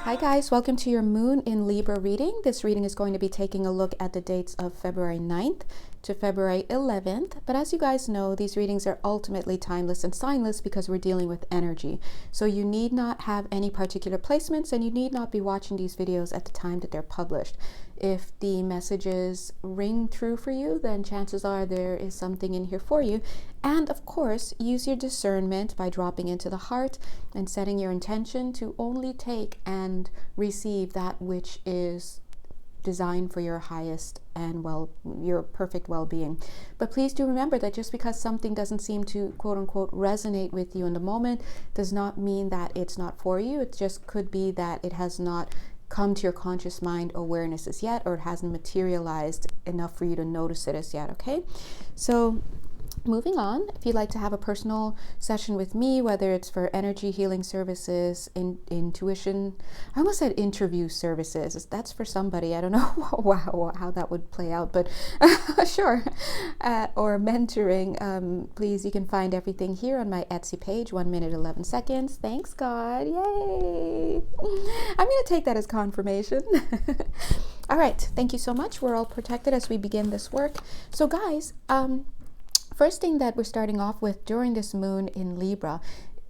Hi guys, welcome to your Moon in Libra reading. This reading is going to be taking a look at the dates of February 9th to February 11th. But as you guys know, these readings are ultimately timeless and signless because we're dealing with energy. So you need not have any particular placements and you need not be watching these videos at the time that they're published. If the messages ring true for you, then chances are there is something in here for you. And of course, use your discernment by dropping into the heart and setting your intention to only take and receive that which is designed for your highest and your perfect well-being. But please do remember that just because something doesn't seem to quote unquote resonate with you in the moment does not mean that it's not for you. It just could be that it has not come to your conscious mind awareness as yet, or it hasn't materialized enough for you to notice it as yet. Okay, so moving on, if you'd like to have a personal session with me, whether it's for energy healing services, intuition, I almost said interview services. That's for somebody. I don't know how that would play out, but sure. Or mentoring, please, you can find everything here on my Etsy page, 1 minute, 11 seconds. Thanks, God. Yay. I'm going to take that as confirmation. All right. Thank you so much. We're all protected as we begin this work. So guys, first thing that we're starting off with during this moon in Libra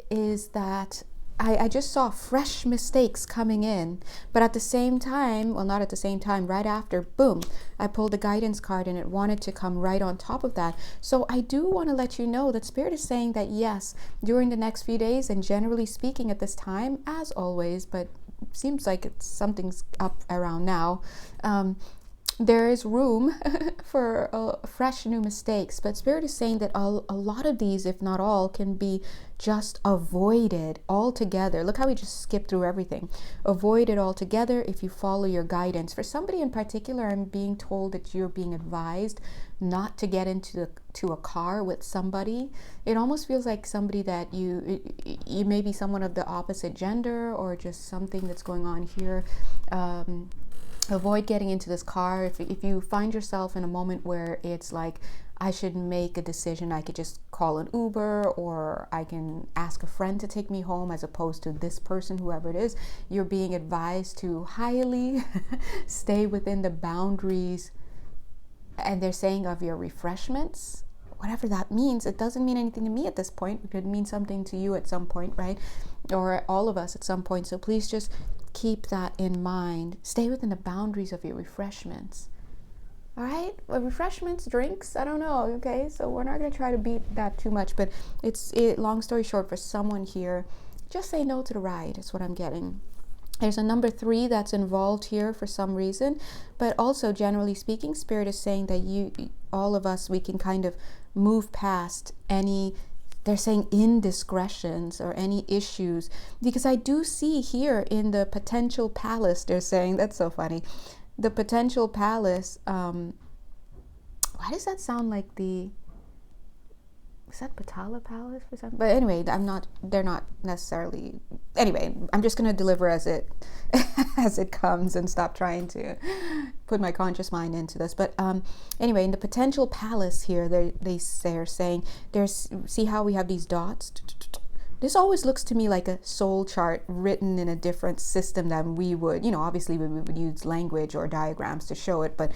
is that I just saw fresh mistakes coming in, but at the same time, well, not at the same time, right after, boom, I pulled the guidance card and it wanted to come right on top of that. So I do want to let you know that Spirit is saying that yes, during the next few days and generally speaking at this time, as always, but seems like something's up around now, there is room for fresh new mistakes, but Spirit is saying that a lot of these, if not all, can be just avoided altogether. Look how we just skipped through everything. Avoid it altogether if you follow your guidance. For somebody in particular, I'm being told that you're being advised not to get into a car with somebody. It almost feels like somebody that you may be someone of the opposite gender, or just something that's going on here. Avoid getting into this car. If you find yourself in a moment where it's like, I should make a decision, I could just call an Uber, or I can ask a friend to take me home as opposed to this person, whoever it is, you're being advised to highly stay within the boundaries, and they're saying, of your refreshments. Whatever that means, it doesn't mean anything to me at this point. It could mean something to you at some point, right? Or all of us at some point. So please just keep that in mind. Stay within the boundaries of your refreshments. All right? Well, refreshments, drinks, I don't know, okay? So we're not going to try to beat that too much, but long story short, for someone here, just say no to the ride is what I'm getting. There's a number 3 that's involved here for some reason, but also generally speaking, Spirit is saying that all of us, we can kind of move past any, they're saying, indiscretions or any issues, because I do see here in the potential palace, they're saying, that's so funny, the potential palace, why does that sound like is that Patala Palace or something? But anyway, they're not necessarily, anyway, I'm just going to deliver as it comes and stop trying to put my conscious mind into this. But anyway, in the potential palace here, they're saying, see how we have these dots? This always looks to me like a soul chart written in a different system than we would, obviously we would use language or diagrams to show it, but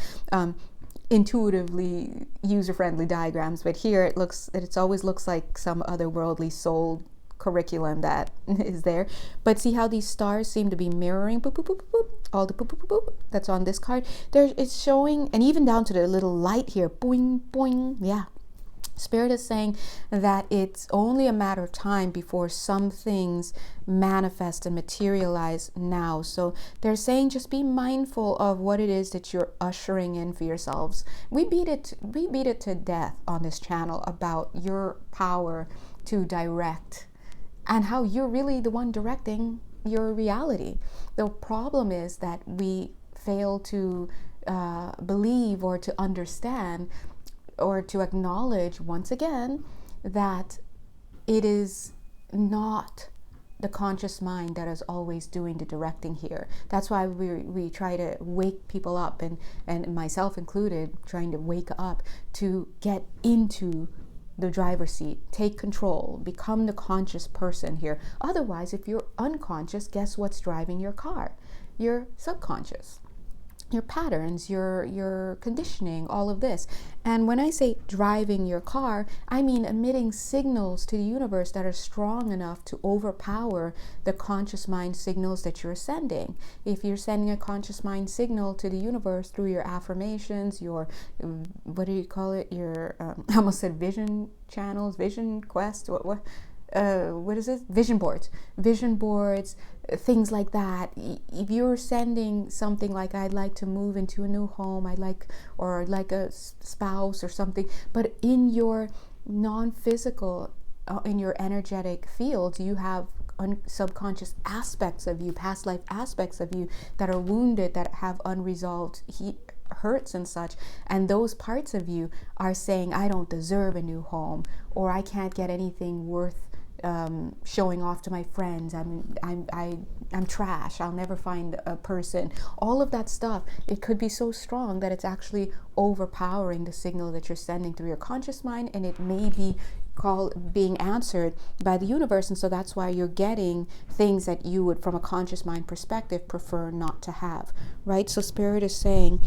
intuitively user-friendly diagrams. But here it always looks like some otherworldly soul curriculum that is there. But see how these stars seem to be mirroring boop, boop, boop, boop, all the boop, boop, boop, boop, that's on this card. It's showing, and even down to the little light here, boing, boing, yeah. Spirit is saying that it's only a matter of time before some things manifest and materialize now. So they're saying just be mindful of what it is that you're ushering in for yourselves. We beat it to death on this channel about your power to direct and how you're really the one directing your reality. The problem is that we fail to believe or to understand or to acknowledge once again that it is not the conscious mind that is always doing the directing here. That's why we try to wake people up, and myself included, trying to wake up to get into the driver's seat, take control, become the conscious person here. Otherwise, if you're unconscious, guess what's driving your car? Your subconscious, your patterns, your conditioning, all of this. And when I say driving your car, I mean emitting signals to the universe that are strong enough to overpower the conscious mind signals that you're sending. If you're sending a conscious mind signal to the universe through your affirmations, your, what do you call it? Your, I almost said vision channels, vision quest, what is it? Vision boards, things like that. If you're sending something like, I'd like to move into a new home, or like a spouse or something, but in your non-physical, in your energetic field, you have subconscious aspects of you, past life aspects of you that are wounded, that have unresolved hurts and such, and those parts of you are saying, I don't deserve a new home, or I can't get anything worth showing off to my friends. I'm trash. I'll never find a person. All of that stuff, it could be so strong that it's actually overpowering the signal that you're sending through your conscious mind, and it may be being answered by the universe. And so that's why you're getting things that you would, from a conscious mind perspective, prefer not to have, right? So Spirit is saying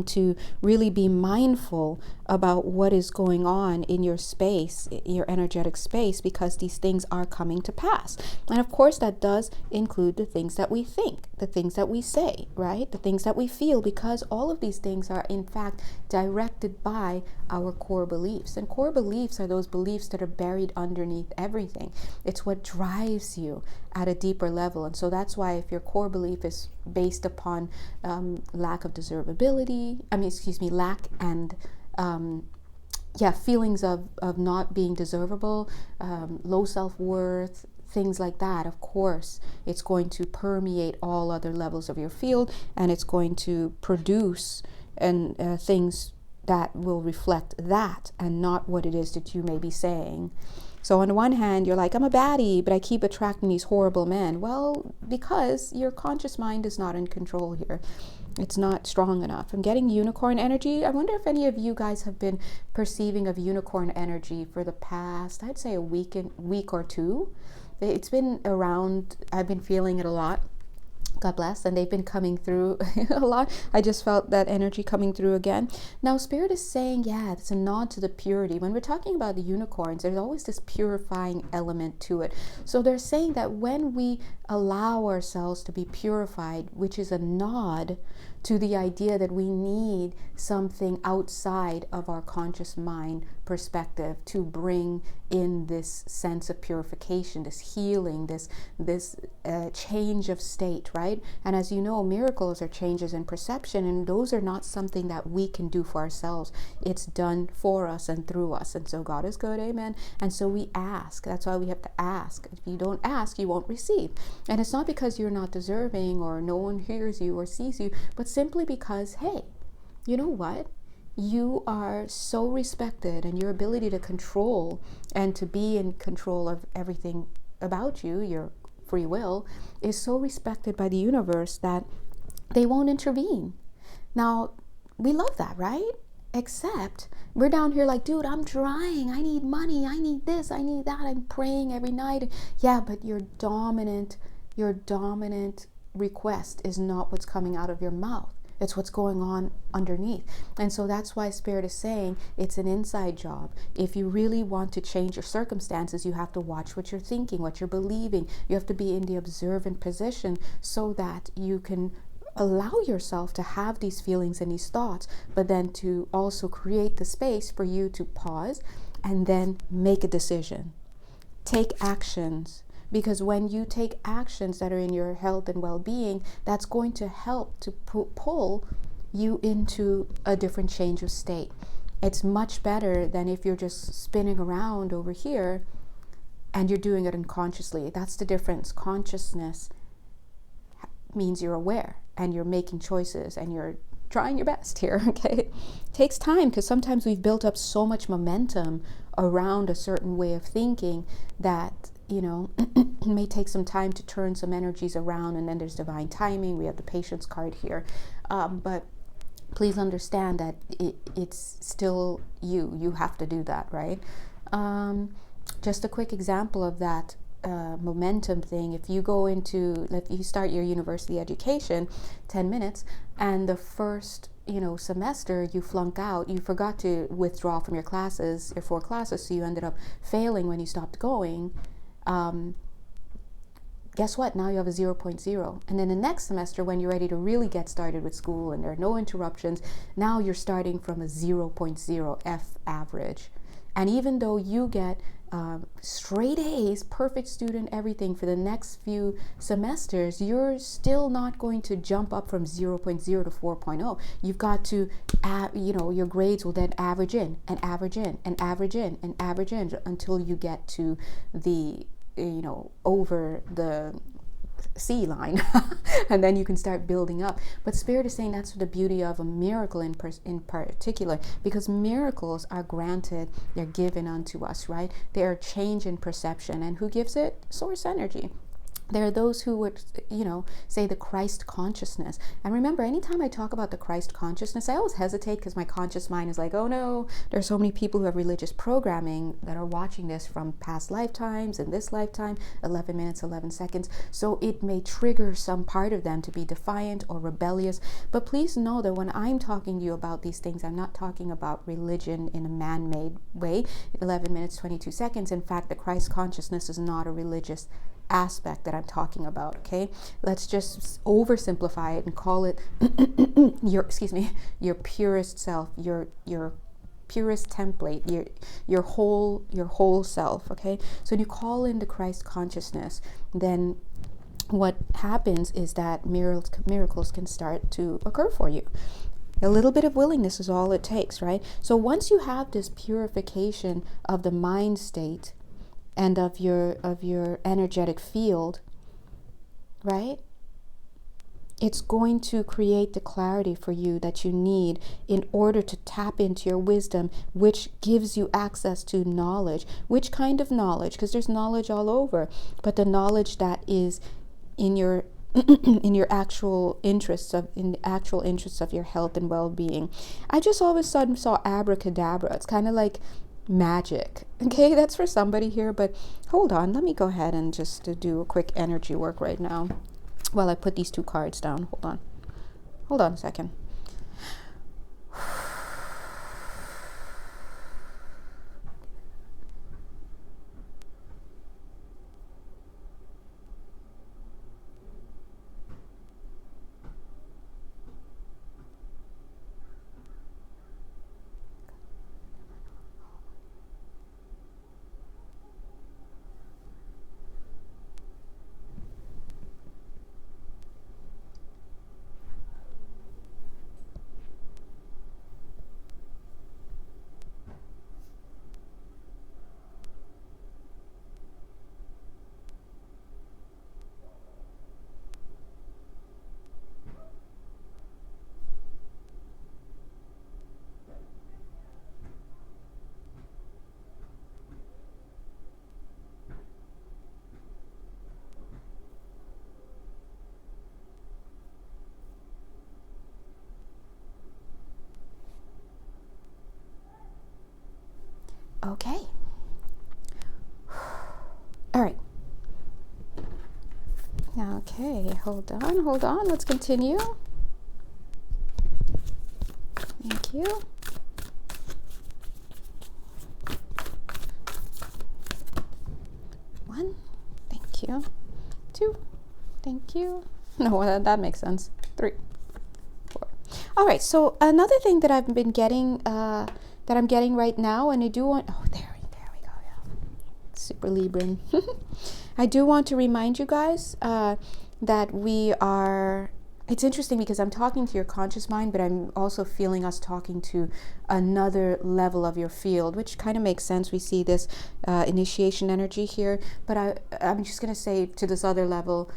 to really be mindful about what is going on in your space, your energetic space, because these things are coming to pass. And of course, that does include the things that we think, the things that we say, right? The things that we feel, because all of these things are in fact directed by our core beliefs. And core beliefs are those beliefs that are buried underneath everything. It's what drives you at a deeper level. And so that's why if your core belief is based upon lack of deservability, lack and feelings of not being deservable, low self-worth, things like that, of course, it's going to permeate all other levels of your field, and it's going to produce things that will reflect that and not what it is that you may be saying. So on the one hand, you're like, I'm a baddie, but I keep attracting these horrible men. Well, because your conscious mind is not in control here. It's not strong enough. I'm getting unicorn energy. I wonder if any of you guys have been perceiving of unicorn energy for the past, I'd say a week or two. It's been around. I've been feeling it a lot. God bless. And they've been coming through a lot. I just felt that energy coming through again. Now, Spirit is saying, it's a nod to the purity. When we're talking about the unicorns, there's always this purifying element to it. So they're saying that when we allow ourselves to be purified, which is a nod to the idea that we need something outside of our conscious mind perspective to bring in this sense of purification, this healing, this change of state, right? And as you know, miracles are changes in perception, and those are not something that we can do for ourselves. It's done for us and through us. And so God is good, amen. And so we ask. That's why we have to ask. If you don't ask, you won't receive. And it's not because you're not deserving or no one hears you or sees you, but simply because, hey, you know what? You are so respected, and your ability to control and to be in control of everything about you, your free will, is so respected by the universe that they won't intervene. Now, we love that, right? Except we're down here like, dude, I'm trying. I need money. I need this. I need that. I'm praying every night. Yeah, but your dominant request is not what's coming out of your mouth. It's what's going on underneath. And so that's why Spirit is saying it's an inside job. If you really want to change your circumstances, you have to watch what you're thinking, what you're believing. You have to be in the observant position so that you can allow yourself to have these feelings and these thoughts, but then to also create the space for you to pause and then make a decision. Take actions. Because when you take actions that are in your health and well-being, that's going to help to pull you into a different change of state. It's much better than if you're just spinning around over here and you're doing it unconsciously. That's the difference. Consciousness means you're aware and you're making choices and you're trying your best here, okay? It takes time, because sometimes we've built up so much momentum around a certain way of thinking that, it may take some time to turn some energies around, and then there's divine timing. We have the patience card here. But please understand that it's still you. You have to do that, right? Just a quick example of that momentum thing. If you go into, if you start your university education 10 minutes and the first semester you flunk out, you forgot to withdraw from your classes, your 4 classes, so you ended up failing when you stopped going. Guess what? Now you have a 0.0. And then the next semester, when you're ready to really get started with school and there are no interruptions, now you're starting from a 0.0 F average. And even though you get straight A's, perfect student, everything for the next few semesters, you're still not going to jump up from 0.0 to 4.0. You've got to, your grades will then average in and average in and average in and average in until you get to the, over the C line and then you can start building up. But Spirit is saying that's the beauty of a miracle in particular, because miracles are granted, they're given unto us, right? They are change in perception. And who gives it? Source energy. There are those who would, say the Christ consciousness. And remember, anytime I talk about the Christ consciousness, I always hesitate because my conscious mind is like, oh no, there's so many people who have religious programming that are watching this from past lifetimes and this lifetime, 11 minutes, 11 seconds. So it may trigger some part of them to be defiant or rebellious. But please know that when I'm talking to you about these things, I'm not talking about religion in a man-made way. 11 minutes, 22 seconds. In fact, the Christ consciousness is not a religious aspect that I'm talking about. Okay, let's just oversimplify it and call it your purest self, your purest template, your whole self. Okay, so when you call in the Christ consciousness, then what happens is that miracles can start to occur for you. A little bit of willingness is all it takes, right? So once you have this purification of the mind state and of your energetic field, right? It's going to create the clarity for you that you need in order to tap into your wisdom, which gives you access to knowledge. Which kind of knowledge? Because there's knowledge all over, but the knowledge that is in your in your actual interests of your health and well-being. I just all of a sudden saw abracadabra. It's kind of like magic. Okay, that's for somebody here, but hold on, let me go ahead and just do a quick energy work right now while I put these 2 cards down. Hold on a second. Okay. All right. Okay, hold on. Let's continue. Thank you. 1, thank you. 2, thank you. No, that makes sense. 3, 4. All right, so another thing that I've been getting, that I'm getting right now, and I do want, there we go, yeah. Super Libran. I do want to remind you guys that we are, it's interesting because I'm talking to your conscious mind, but I'm also feeling us talking to another level of your field, which kind of makes sense. We see this initiation energy here, but I'm just going to say to this other level,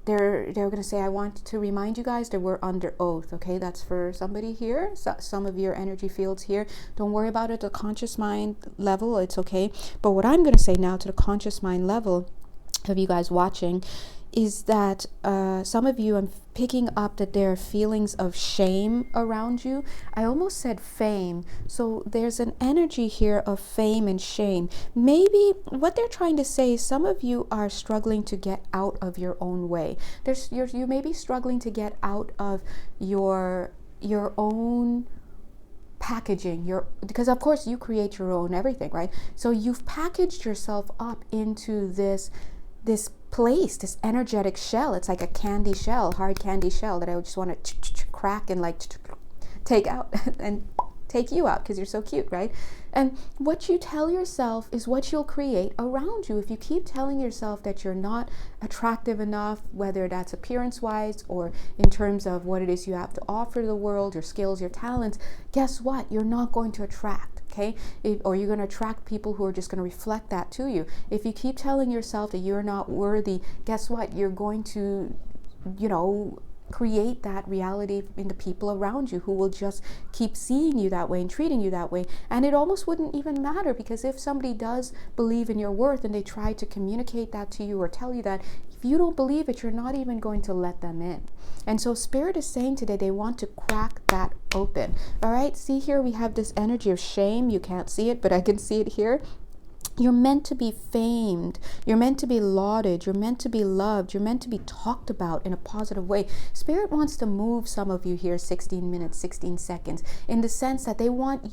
they're going to say, I want to remind you guys that we're under oath. Okay, that's for somebody here, some of your energy fields here. Don't worry about it, the conscious mind level, it's okay. But what I'm going to say now to the conscious mind level of you guys watching is that some of you, I'm picking up that there are feelings of shame around you. I almost said fame. So there's an energy here of fame and shame. Maybe what they're trying to say is some of you are struggling to get out of your own way. You may be struggling to get out of your own packaging, because of course you create your own everything, right? So you've packaged yourself up into this place, this energetic shell. It's like a candy shell, hard candy shell that I would just want to crack and like take out and take you out because you're so cute, right? And what you tell yourself is what you'll create around you. If you keep telling yourself that you're not attractive enough, whether that's appearance-wise or in terms of what it is you have to offer the world, your skills, your talents, guess what? You're not going to attract. Okay, or you're going to attract people who are just going to reflect that to you. If you keep telling yourself that you're not worthy, guess what? You're going to, create that reality in the people around you who will just keep seeing you that way and treating you that way. And it almost wouldn't even matter, because if somebody does believe in your worth and they try to communicate that to you or tell you that, if you don't believe it, you're not even going to let them in. And so Spirit is saying today they want to crack that open. All right, see here we have this energy of shame. You can't see it, but I can see it here. You're meant to be famed. You're meant to be lauded. You're meant to be loved. You're meant to be talked about in a positive way. Spirit wants to move some of you here 16 minutes, 16 seconds, in the sense that they want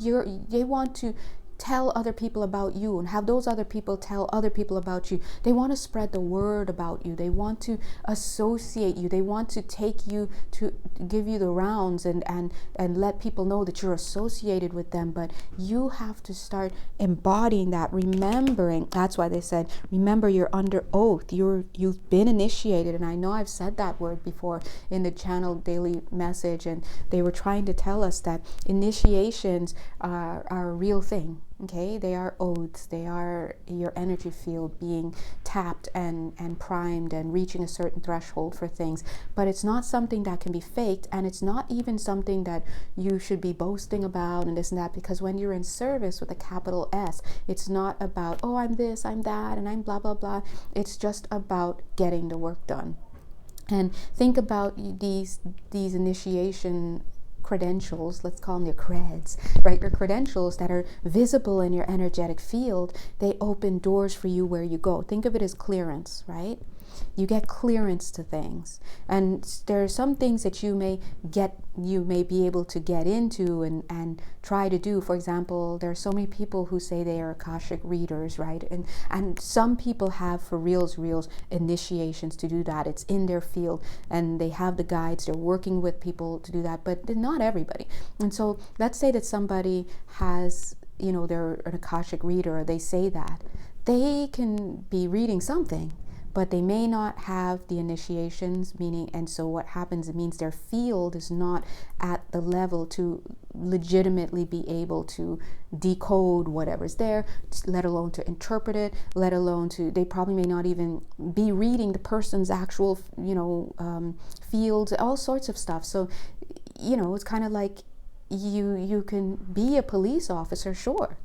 to tell other people about you and have those other people tell other people about you. They want to spread the word about you. They want to associate you. They want to take you to give you the rounds and let people know that you're associated with them. But you have to start embodying that, remembering. That's why they said, remember, you're under oath. You've been initiated. And I know I've said that word before in the channel daily message, and they were trying to tell us that initiations are a real thing. Okay, they are oaths. They are your energy field being tapped and primed and reaching a certain threshold for things. But it's not something that can be faked, and it's not even something that you should be boasting about and this and that, because when you're in service with a capital S, it's not about, oh, I'm this, I'm that, and I'm blah, blah, blah. It's just about getting the work done. And think about these initiation credentials, let's call them your creds, right? Your credentials that are visible in your energetic field, they open doors for you where you go. Think of it as clearance, right? You get clearance to things. And there are some things that you may be able to get into and try to do. For example, there are so many people who say they are Akashic readers, right? And some people have for reals initiations to do that. It's in their field and they have the guides, they're working with people to do that, but not everybody. And so let's say that somebody has, they're an Akashic reader, or they say that. They can be reading something, but they may not have the initiations, and so what happens, it means their field is not at the level to legitimately be able to decode whatever's there, let alone to interpret it, let alone they probably may not even be reading the person's actual, fields, all sorts of stuff. So, it's kind of like you can be a police officer, sure.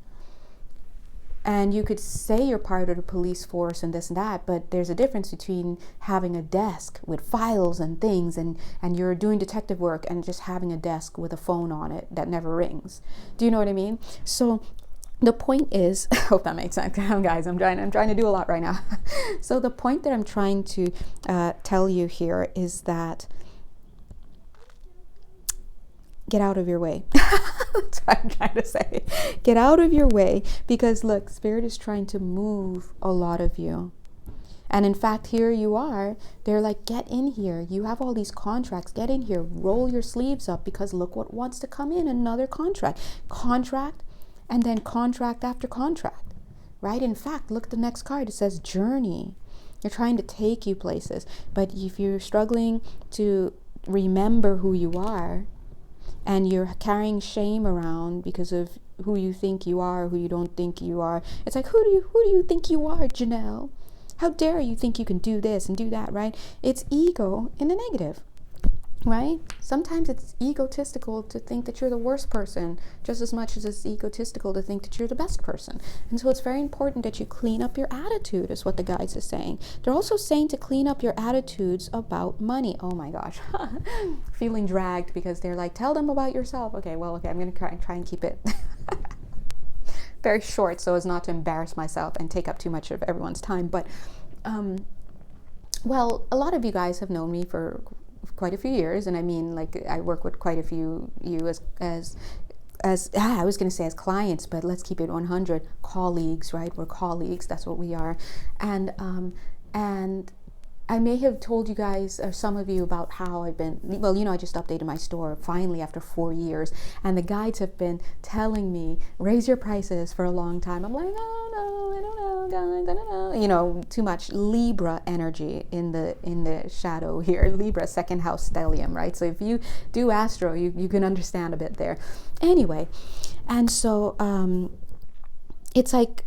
And you could say you're part of the police force and this and that, but there's a difference between having a desk with files and things and you're doing detective work and just having a desk with a phone on it that never rings. Do you know what I mean? So the point is, I hope that makes sense, guys. I'm trying to do a lot right now. So the point that I'm trying to tell you here is that get out of your way. That's what I'm trying to say. Get out of your way, because look, Spirit is trying to move a lot of you. And in fact, here you are. They're like, get in here. You have all these contracts. Get in here. Roll your sleeves up, because look what wants to come in. Another contract. Contract, and then contract after contract. Right? In fact, look at the next card. It says journey. They're trying to take you places. But if you're struggling to remember who you are, and you're carrying shame around because of who you think you are, who you don't think you are. It's like, who do you think you are, Janelle? How dare you think you can do this and do that, right? It's ego in the negative. right? Sometimes it's egotistical to think that you're the worst person just as much as it's egotistical to think that you're the best person. And so it's very important that you clean up your attitude, is what the guides are saying. They're also saying to clean up your attitudes about money. Oh my gosh. Feeling dragged because they're like, tell them about yourself. Okay, I'm going to try and keep it very short so as not to embarrass myself and take up too much of everyone's time. But, well, a lot of you guys have known me for quite a few years, and I mean, like, I work with quite a few you as I was going to say as clients, but let's keep it 100, colleagues, right? We're colleagues, that's what we are. And I may have told you guys, or some of you, about how I've been, well, I just updated my store finally after 4 years, and the guides have been telling me, raise your prices for a long time. I'm like, oh no, I don't know, guys, I don't know. Too much Libra energy in the shadow here. Libra, second house stellium, right? So if you do astro, you can understand a bit there. Anyway, and so it's like,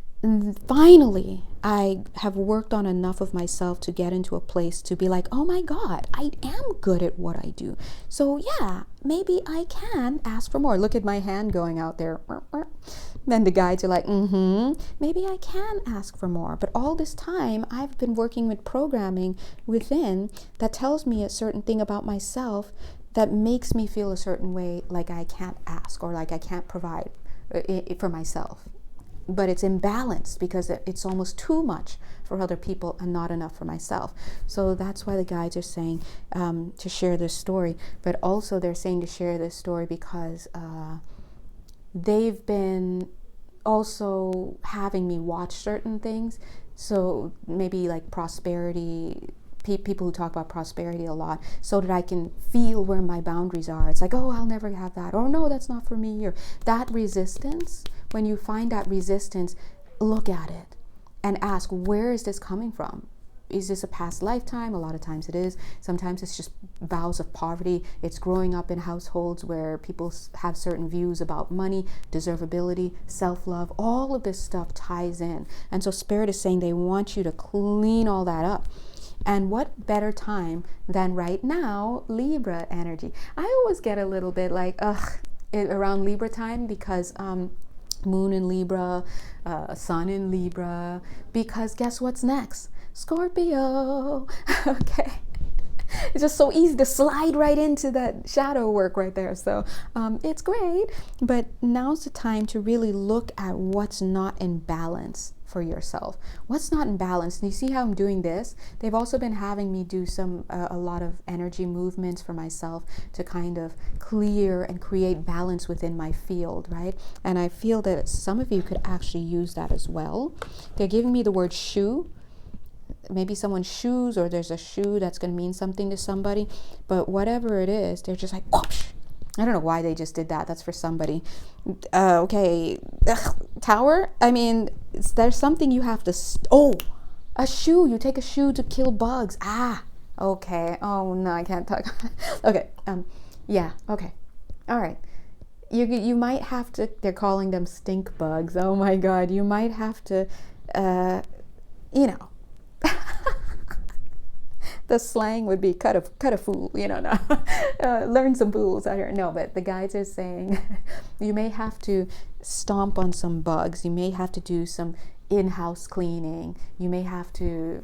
finally, I have worked on enough of myself to get into a place to be like, oh my God, I am good at what I do. So yeah, maybe I can ask for more. Look at my hand going out there. Then the guides are like, maybe I can ask for more. But all this time, I've been working with programming within that tells me a certain thing about myself that makes me feel a certain way, like I can't ask or like I can't provide for myself. But it's imbalanced because it's almost too much for other people and not enough for myself. So that's why the guides are saying to share this story. But also they're saying to share this story because they've been also having me watch certain things. So maybe like prosperity, people who talk about prosperity a lot, so that I can feel where my boundaries are. It's like, oh, I'll never have that, or no, that's not for me, or that resistance. When you find that resistance, look at it and ask, where is this coming from? Is this a past lifetime? A lot of times it is. Sometimes it's just vows of poverty. It's growing up in households where people have certain views about money, deservability, self-love. All of this stuff ties in. And so Spirit is saying they want you to clean all that up. And what better time than right now, Libra energy. I always get a little bit like, around Libra time because Moon in Libra, Sun in Libra, because guess what's next? Scorpio. Okay. It's just so easy to slide right into that shadow work right there. So it's great, but now's the time to really look at what's not in balance for yourself. What's not in balance? And you see how I'm doing this? They've also been having me do a lot of energy movements for myself to kind of clear and create balance within my field, right? And I feel that some of you could actually use that as well. They're giving me the word shoe. Maybe someone's shoes, or there's a shoe that's going to mean something to somebody, but whatever it is, they're just like, whoosh. I don't know why they just did that. That's for somebody. Okay. Tower. I mean, there's something you have to, a shoe. You take a shoe to kill bugs. Okay. Oh no, I can't talk. Okay. Yeah. Okay. All right. You might have to, they're calling them stink bugs. Oh my God. You might have to, the slang would be cut a fool, no. Learn some fools out here. No, but the guides are saying you may have to stomp on some bugs. You may have to do some in-house cleaning. You may have to,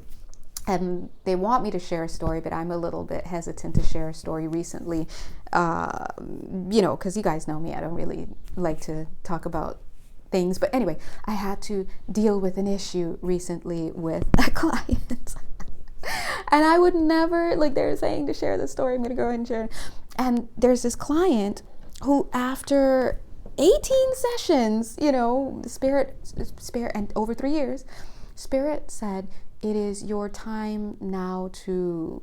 and they want me to share a story, but I'm a little bit hesitant to share a story recently, because you guys know me. I don't really like to talk about things. But anyway, I had to deal with an issue recently with a client. And I would never, like they're saying to share this story, I'm going to go ahead and share it. And there's this client who, after 18 sessions, Spirit, and over 3 years, Spirit said, it is your time now to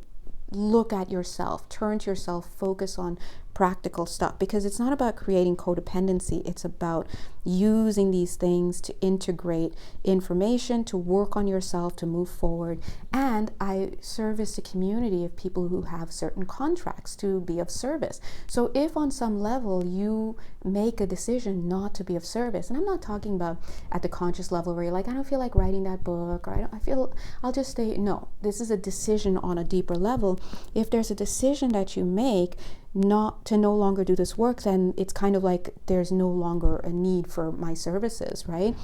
look at yourself, turn to yourself, focus on practical stuff, because it's not about creating codependency. It's about using these things to integrate information, to work on yourself, to move forward. And I service a community of people who have certain contracts to be of service. So if on some level you make a decision not to be of service, and I'm not talking about at the conscious level where you're like, I don't feel like writing that book, or I'll just stay. No, this is a decision on a deeper level. If there's a decision that you make not to no longer do this work, then it's kind of like there's no longer a need for my services, right?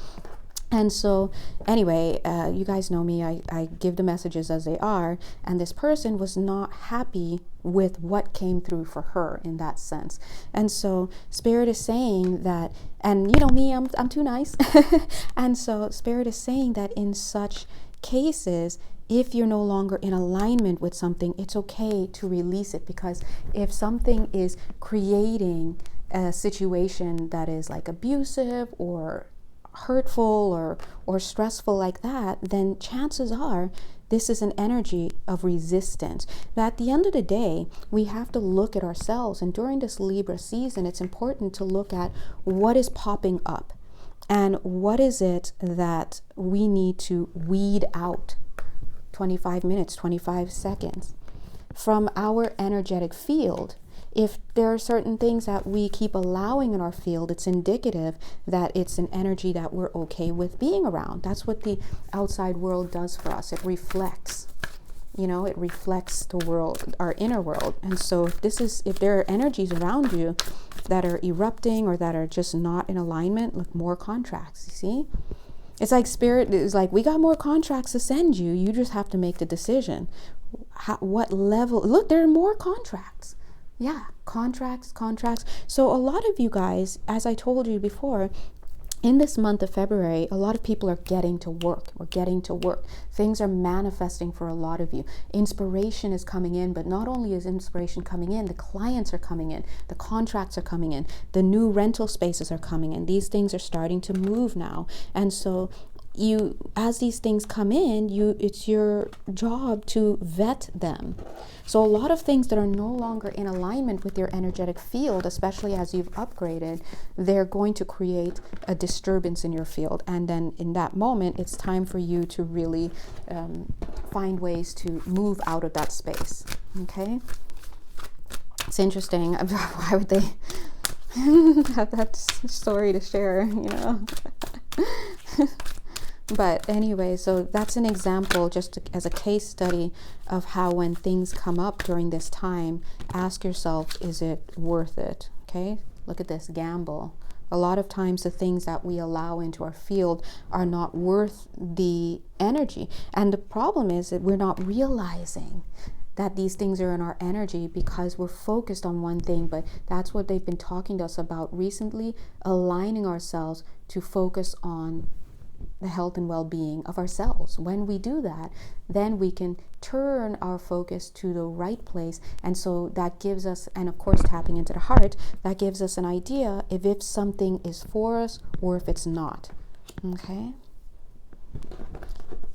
And so anyway, you guys know me, I give the messages as they are, and this person was not happy with what came through for her in that sense. And so Spirit is saying that, and you know me, I'm too nice. And so Spirit is saying that in such cases, if you're no longer in alignment with something, it's okay to release it, because if something is creating a situation that is like abusive or hurtful or stressful like that, then chances are this is an energy of resistance. But at the end of the day, we have to look at ourselves, and during this Libra season, it's important to look at what is popping up and what is it that we need to weed out. 25 minutes, 25 seconds from our energetic field. If there are certain things that we keep allowing in our field, it's indicative that it's an energy that we're okay with being around. That's what the outside world does for us. It reflects, it reflects the world, our inner world. And so if there are energies around you that are erupting or that are just not in alignment, look, more contracts, you see? It's like Spirit is like, we got more contracts to send you. You just have to make the decision. What level? Look, there are more contracts. Yeah, contracts. So a lot of you guys, as I told you before, in this month of February, a lot of people are getting to work. We're getting to work. Things are manifesting for a lot of you. Inspiration is coming in, but not only is inspiration coming in, the clients are coming in, the contracts are coming in, the new rental spaces are coming in. These things are starting to move now. And so as these things come in, it's your job to vet them. So a lot of things that are no longer in alignment with your energetic field, especially as you've upgraded, they're going to create a disturbance in your field. And then in that moment, it's time for you to really find ways to move out of that space. Okay? It's interesting. Why would they have that story to share, But anyway, so that's an example, just as a case study of how when things come up during this time, ask yourself, is it worth it? Okay, look at this gamble. A lot of times the things that we allow into our field are not worth the energy. And the problem is that we're not realizing that these things are in our energy because we're focused on one thing. But that's what they've been talking to us about recently, aligning ourselves to focus on the health and well-being of ourselves. When we do that, then we can turn our focus to the right place. And so that gives us, and of course tapping into the heart, that gives us an idea if something is for us or if it's not. Okay?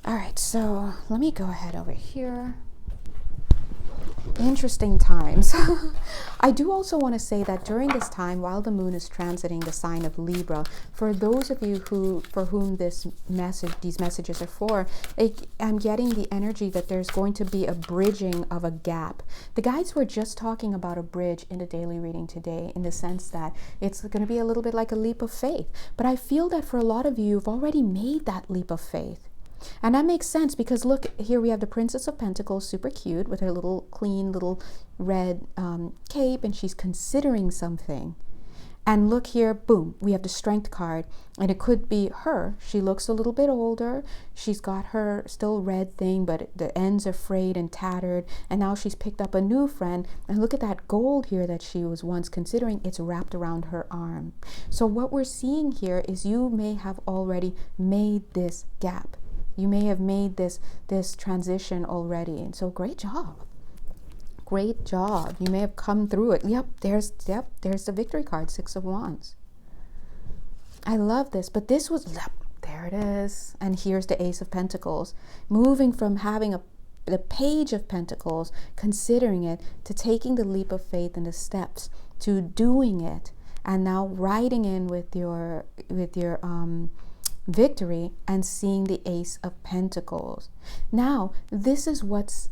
All right, so let me go ahead over here. Interesting times. I do also want to say that during this time, while the moon is transiting the sign of Libra, for those of you for whom these messages are for, I'm getting the energy that there's going to be a bridging of a gap. The guides were just talking about a bridge in the daily reading today, in the sense that it's going to be a little bit like a leap of faith. But I feel that for a lot of you, you've already made that leap of faith. And that makes sense because look, here we have the Princess of Pentacles, super cute, with her little clean little red cape, and she's considering something. And look here, boom, we have the Strength card, and it could be her. She looks a little bit older. She's got her still red thing, but the ends are frayed and tattered, and now she's picked up a new friend. And look at that gold here that she was once considering. It's wrapped around her arm. So what we're seeing here is you may have already made this gap. You may have made this transition already. And so great job. Great job. You may have come through it. There's the victory card, Six of Wands. I love this. But this was, there it is. And here's the Ace of Pentacles. Moving from having the Page of Pentacles, considering it, to taking the leap of faith and the steps to doing it, and now riding in with your victory and seeing the Ace of Pentacles. Now, this is what's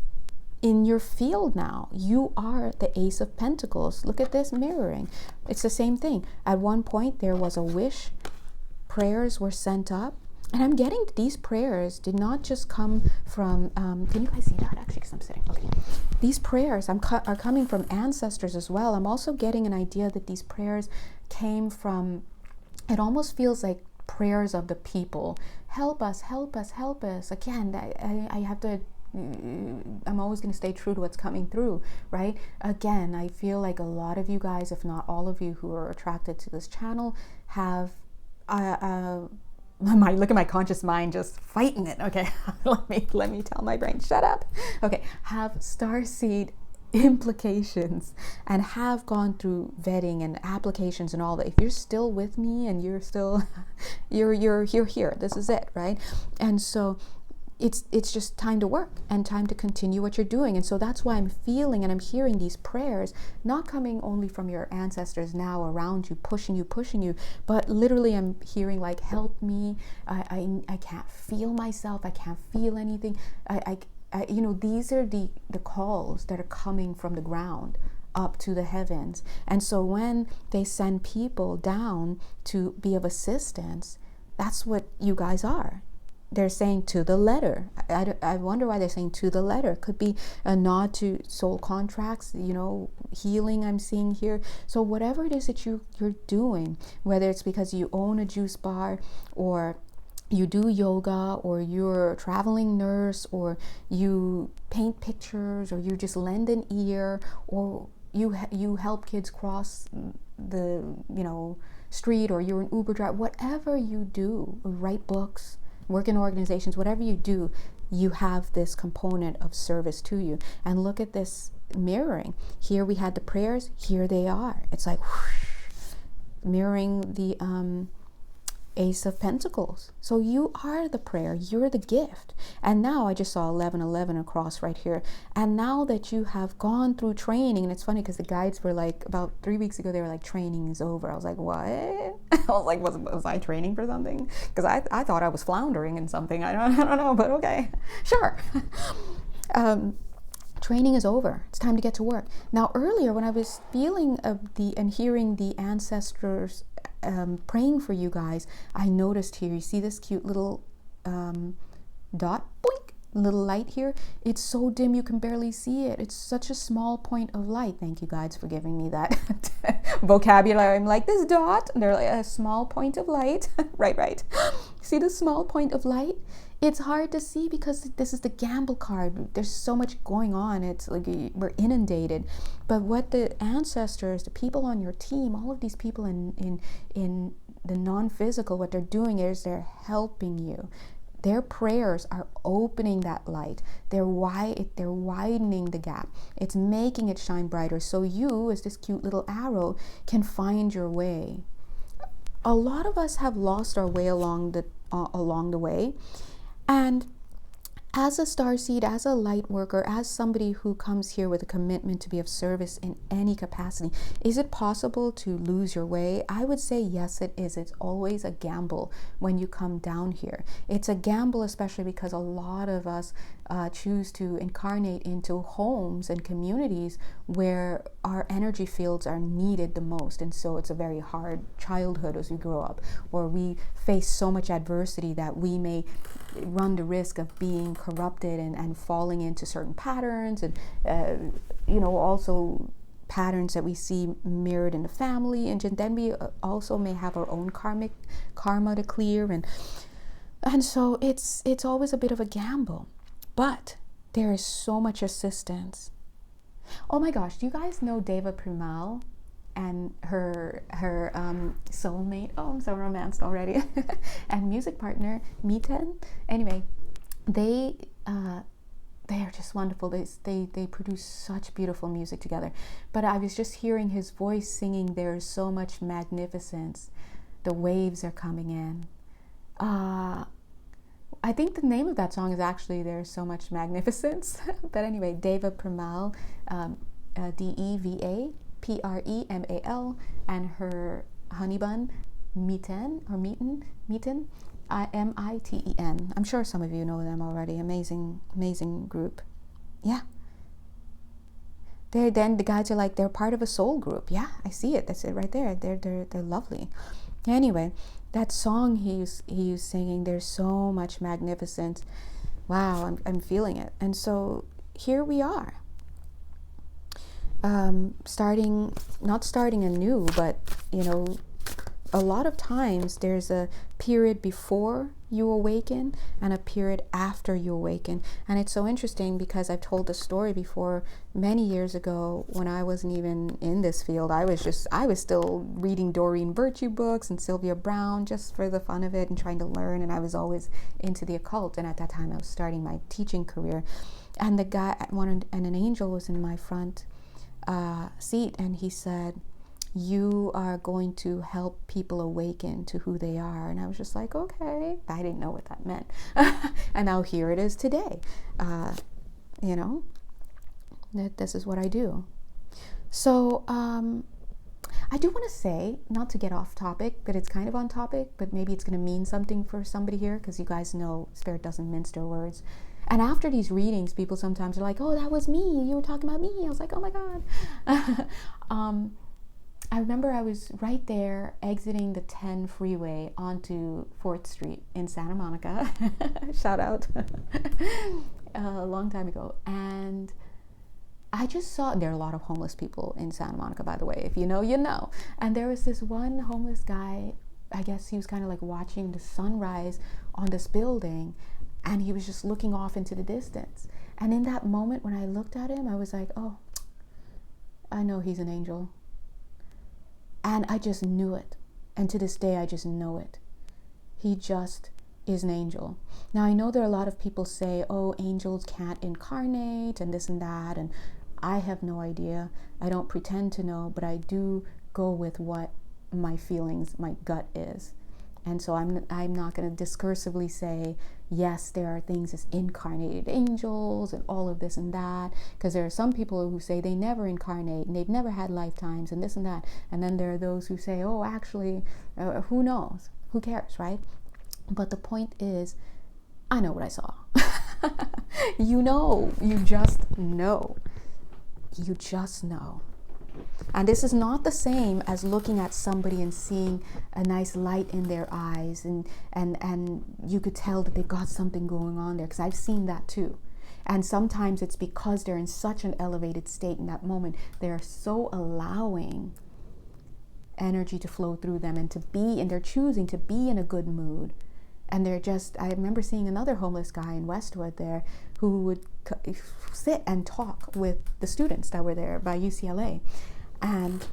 in your field now. You are the Ace of Pentacles. Look at this mirroring. It's the same thing. At one point, there was a wish. Prayers were sent up. And I'm getting these prayers did not just come from, can you guys see that actually, because I'm sitting, okay. These prayers are coming from ancestors as well. I'm also getting an idea that these prayers came from, it almost feels like prayers of the people. Help us, help us, help us. Again, I have to, I'm always going to stay true to what's coming through, right? Again, I feel like a lot of you guys, if not all of you who are attracted to this channel, have look at my conscious mind just fighting it. Okay, let me tell my brain, shut up. Okay, have starseed implications and have gone through vetting and applications and all that. If you're still with me and you're still you're here, this is it, right? And so it's just time to work and time to continue what you're doing. And so that's why I'm feeling and I'm hearing these prayers not coming only from your ancestors now around you, pushing you, but literally I'm hearing like, help me. I can't feel myself. I can't feel anything. I you know, these are the calls that are coming from the ground up to the heavens. And so when they send people down to be of assistance, that's what you guys are. They're saying to the letter. I wonder why they're saying to the letter. Could be a nod to soul contracts, you know, healing I'm seeing here. So whatever it is that you're doing, whether it's because you own a juice bar or you do yoga or you're a traveling nurse or you paint pictures or you just lend an ear or you help kids cross the, you know, street, or you're an Uber driver, whatever you do, write books, work in organizations, whatever you do, you have this component of service to you. And look at this mirroring. Here we had the prayers, here they are. It's like whoosh, mirroring the Ace of Pentacles. So you are the prayer, you're the gift. And now I just saw 1111 across right here. And now that you have gone through training, and it's funny because the guides were like, about 3 weeks ago, they were like, training is over. I was like, what? I was like, was I training for something? Because I thought I was floundering in something. I don't know, but okay, sure. Training is over. It's time to get to work. Now, earlier when I was feeling and hearing the ancestors praying for you guys, I noticed here, you see this cute little dot, boink, little light here. It's so dim you can barely see it. It's such a small point of light. Thank you guys for giving me that vocabulary. I'm like, this dot, and they're like, a small point of light. right. See the small point of light? It's hard to see because this is the gamble card. There's so much going on. It's like we're inundated. But what the ancestors, the people on your team, all of these people in the non-physical, what they're doing is they're helping you. Their prayers are opening that light. They're widening the gap. It's making it shine brighter. So you, as this cute little arrow, can find your way. A lot of us have lost our way along the way. And as a starseed, as a light worker, as somebody who comes here with a commitment to be of service in any capacity, is it possible to lose your way? I would say yes, it is. It's always a gamble when you come down here. It's a gamble, especially because a lot of us choose to incarnate into homes and communities where our energy fields are needed the most. And so it's a very hard childhood as we grow up, or we face so much adversity that we may run the risk of being corrupted and falling into certain patterns, and also patterns that we see mirrored in the family, and then we also may have our own karma to clear, and so it's always a bit of a gamble, but there is so much assistance. Oh my gosh, do you guys know Deva Premal and her soulmate? Oh, I'm so romanced already. And music partner Miten. Anyway, they are just wonderful. They produce such beautiful music together. But I was just hearing his voice singing, "There's so much magnificence. The waves are coming in." I think the name of that song is actually "There's So Much Magnificence." But anyway, Deva Premal, Deva Premal, and her honey bun, Miten, Miten. I'm sure some of you know them already. Amazing group. Yeah. Then the guys are like, they're part of a soul group. Yeah, I see it. That's it right there. They're lovely. Anyway, that song he was singing, there's so much magnificence. Wow, I'm feeling it. And so here we are. Not starting anew, but a lot of times there's a period before you awaken and a period after you awaken. And it's so interesting because I've told the story before. Many years ago, when I wasn't even in this field, I was still reading Doreen Virtue books and Sylvia Brown just for the fun of it and trying to learn. And I was always into the occult. And at that time I was starting my teaching career. And the guy and an angel was in my front seat, and he said, "You are going to help people awaken to who they are." And I was just like, okay. I didn't know what that meant. And now here it is today. This is what I do. So I do want to say, not to get off topic, but it's kind of on topic, but maybe it's going to mean something for somebody here, because you guys know Spirit doesn't mince their words. And after these readings, people sometimes are like, "Oh, that was me. You were talking about me." I was like, "Oh my God." I remember I was right there exiting the 10 freeway onto 4th Street in Santa Monica. Shout out. A long time ago. And I just saw, there are a lot of homeless people in Santa Monica, by the way. If you know, you know. And there was this one homeless guy, I guess he was kind of like watching the sunrise on this building. And he was just looking off into the distance. And in that moment, when I looked at him, I was like, oh, I know he's an angel. And I just knew it. And to this day, I just know it. He just is an angel. Now, I know there are a lot of people say, oh, angels can't incarnate and this and that. And I have no idea. I don't pretend to know, but I do go with what my feelings, my gut is. And so I'm not going to discursively say, yes, there are things as incarnated angels and all of this and that, because there are some people who say they never incarnate and they've never had lifetimes and this and that. And then there are those who say, oh, actually, who knows? Who cares, right? But the point is, I know what I saw. You just know. You just know. And this is not the same as looking at somebody and seeing a nice light in their eyes and you could tell that they've got something going on there, because I've seen that too. And sometimes it's because they're in such an elevated state in that moment. They're so allowing energy to flow through them and they're choosing to be in a good mood. And I remember seeing another homeless guy in Westwood there who would sit and talk with the students that were there by UCLA. And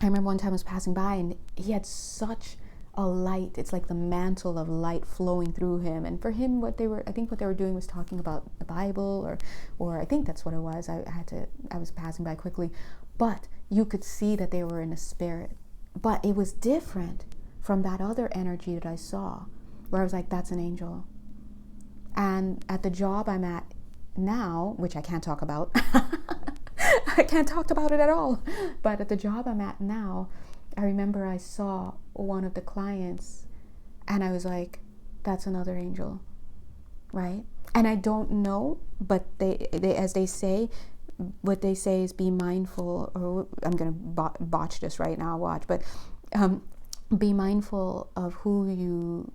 I remember one time I was passing by and he had such a light. It's like the mantle of light flowing through him. And for him, I think what they were doing was talking about the Bible, or I think that's what it was. I was passing by quickly, but you could see that they were in a spirit. But it was different from that other energy that I saw, where I was like, that's an angel. And at the job I'm at now, which I can't talk about, I can't talk about it at all, but at the job I'm at now, I remember I saw one of the clients and I was like, that's another angel, right? And I don't know, but they as they say, what they say is be mindful, or I'm going to botch this right now, watch, but be mindful of who you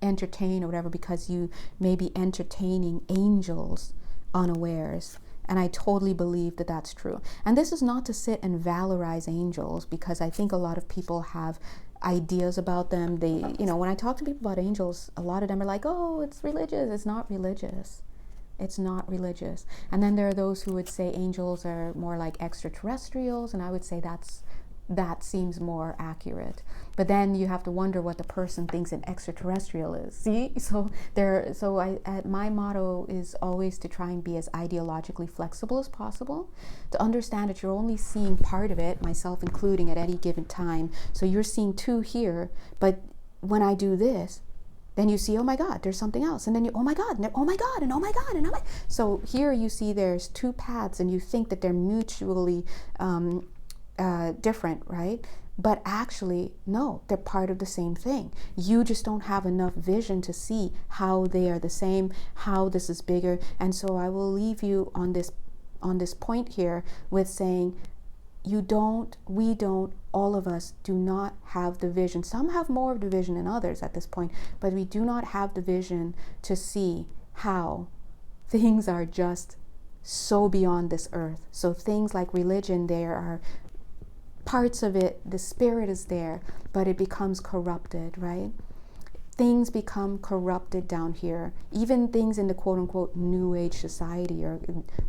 entertain or whatever, because you may be entertaining angels unawares. And I totally believe that that's true. And this is not to sit and valorize angels, because I think a lot of people have ideas about them. When I talk to people about angels, a lot of them are like, oh, it's religious. It's not religious. It's not religious. And then there are those who would say angels are more like extraterrestrials, and I would say that seems more accurate. But then you have to wonder what the person thinks an extraterrestrial is. See? My motto is always to try and be as ideologically flexible as possible, to understand that you're only seeing part of it, myself including, at any given time. So you're seeing two here, but when I do this, then you see, oh my God, there's something else. And then you, oh my God, and oh my God, and oh my God, and oh my. So here you see there's two paths, and you think that they're mutually different, right? But actually, no, they're part of the same thing. You just don't have enough vision to see how they are the same, how this is bigger. And so I will leave you on this point here with saying, we don't, all of us do not have the vision. Some have more of the vision than others at this point, but we do not have the vision to see how things are just so beyond this earth. So things like religion, there are parts of it, the spirit is there, but it becomes corrupted, right? Things become corrupted down here. Even things in the quote-unquote New Age society are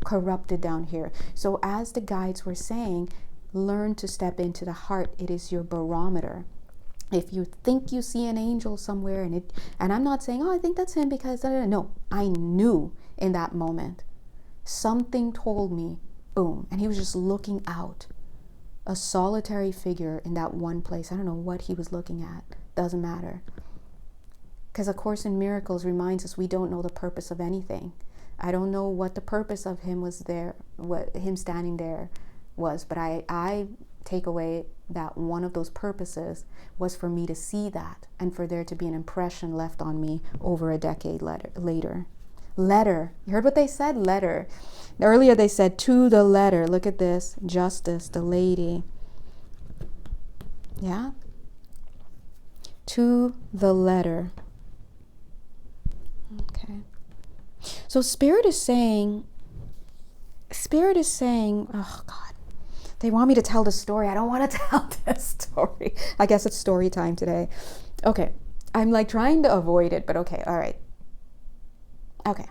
corrupted down here. So as the guides were saying, learn to step into the heart. It is your barometer. If you think you see an angel somewhere, and I'm not saying, oh, I think that's him because, no, I knew in that moment. Something told me, boom, and he was just looking out. A solitary figure in that one place. I don't know what he was looking at. Doesn't matter. Because A Course in Miracles reminds us we don't know the purpose of anything. I don't know what the purpose of him was there, what him standing there was, but I take away that one of those purposes was for me to see that and for there to be an impression left on me over a decade later. Letter. You heard what they said? Letter. Earlier they said to the letter. Look at this. Justice, the lady. Yeah? To the letter. Okay. So Spirit is saying, oh God, they want me to tell the story. I don't want to tell this story. I guess it's story time today. Okay. I'm like trying to avoid it, but okay. All right. Okay.